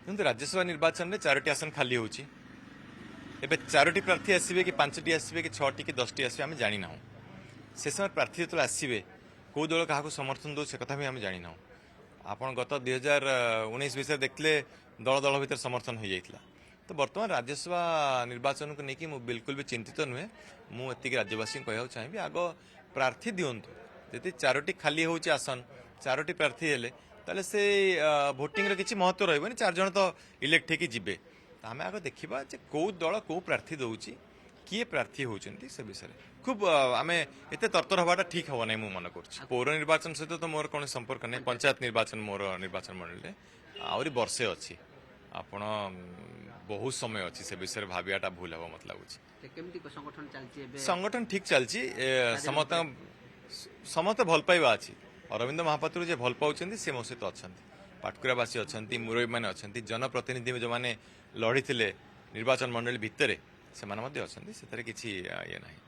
କିନ୍ତୁ ରାଜ୍ୟସଭା ନିର୍ବାଚନରେ 4ଟି ଆସନ ଖାଲି ହେଉଛି। ଏବେ 4ଟି ପ୍ରାର୍ଥୀ ଆସିବେ କି 5ଟି ଆସିବେ କି 6ଟି କି 10ଟି ଆସିବେ ଆମେ ଜାଣିନାହୁଁ। ସେ ସମୟ ପ୍ରାର୍ଥୀ ଯେତେବେଳେ ଆସିବେ କେଉଁ ଦଳ କାହାକୁ ସମର୍ଥନ ଦେଉ ସେ କଥା ବି ଆମେ ଜାଣିନାହୁଁ। ଆପଣ ଗତ 2019 ବିଷୟରେ ଦେଖିଲେ ଦଳ ଦଳ ଭିତରେ ସମର୍ଥନ ହୋଇଯାଇଥିଲା। ତ ବର୍ତ୍ତମାନ ରାଜ୍ୟସଭା ନିର୍ବାଚନକୁ ନେଇକି ମୁଁ ବିଲକୁଲ ବି ଚିନ୍ତିତ ନୁହେଁ। ମୁଁ ଏତିକି ରାଜ୍ୟବାସୀଙ୍କୁ କହିବାକୁ ଚାହିଁବି, ଆଗ ପ୍ରାର୍ଥୀ ଦିଅନ୍ତୁ। ଯଦି 4ଟି ଖାଲି ହେଉଛି ଆସନ, 4ଟି ପ୍ରାର୍ଥୀ ହେଲେ ତାହେଲେ ସେ ଭୋଟିଂର କିଛି ମହତ୍ତ୍ୱ ରହିବନି। 4 ଜଣ ତ ଇଲେକ୍ଟ ହେଇକି ଯିବେ। ଆମେ ଆଗ ଦେଖିବା ଯେ କେଉଁ ଦଳ କେଉଁ ପ୍ରାର୍ଥୀ ଦେଉଛି, କିଏ ପ୍ରାର୍ଥୀ ହେଉଛନ୍ତି ସେ ବିଷୟରେ খুব ଆମେ ଏତେ ତରତର ହେବାଟା ଠିକ୍ ହେବ ନାହିଁ ମୁଁ ମନେ କରୁଛି। ପୌର ନିର୍ବାଚନ ସହିତ ତ ମୋର କୌଣସି ସମ୍ପର୍କ ନାହିଁ। ପଞ୍ଚାୟତ ନିର୍ବାଚନ ମୋର ନିର୍ବାଚନ ମଣ୍ଡଳୀରେ ଆହୁରି ବର୍ଷେ ଅଛି। ଆପଣ ବହୁତ ସମୟ ଅଛି, ସେ ବିଷୟରେ ଭାବିବାଟା ଭୁଲ ହେବ ମତେ ଲାଗୁଛି। ସଂଗଠନ ଠିକ୍ ଚାଲିଛି। ସମସ୍ତେ ଭଲ ପାଇବା ଅଛି। ଅରବିନ୍ଦ ମହାପାତ୍ର ଯେ ଭଲ ପାଉଛନ୍ତି ସେ ମୋ ସହିତ ଅଛନ୍ତି। ପାଟକୁରାବାସୀ ଅଛନ୍ତି, ମୁରବୀମାନେ ଅଛନ୍ତି, ଜନପ୍ରତିନିଧି ଯେଉଁମାନେ ଲଢ଼ିଥିଲେ ନିର୍ବାଚନ ମଣ୍ଡଳୀ ଭିତରେ ସେମାନେ ମଧ୍ୟ ଅଛନ୍ତି। ସେଥିରେ କିଛି ଇଏ ନାହିଁ।